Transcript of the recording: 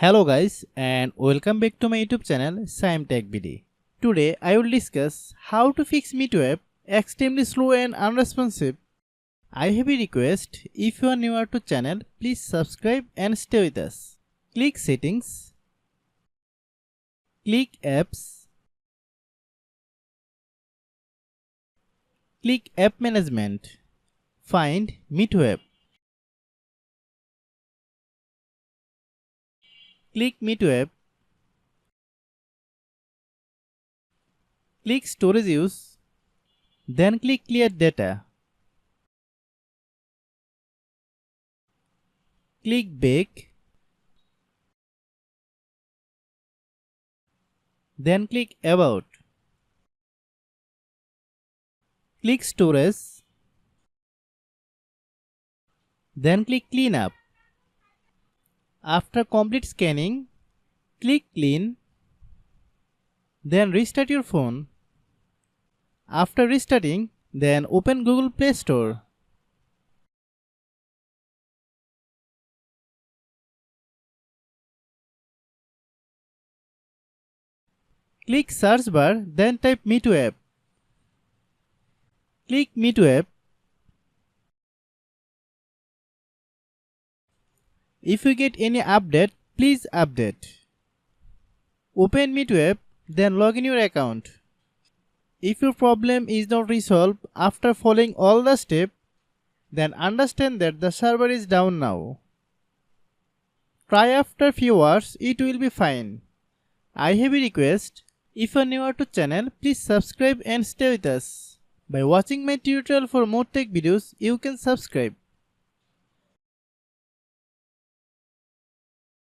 Hello guys and welcome back to my YouTube channel Shaem Tech BD. Today I will discuss how to fix MEETO app extremely slow and unresponsive. I have a request, if you are newer to channel, please subscribe and stay with us. Click settings, click apps, click app management, find MEETO app. Click MEETO app, click storage use, then click clear data. Click back, then click about. Click storage, then click clean up. After complete scanning, click clean, then restart your phone. After restarting, then open Google Play Store. Click search bar, then type MEETO app. Click MEETO app. If you get any update, please update. Open MEETO app, then log in your account. If your problem is not resolved after following all the steps, then understand that the server is down now. Try after few hours, it will be fine. I have a request, if you are newer to channel, please subscribe and stay with us. By watching my tutorial for more tech videos, you can subscribe.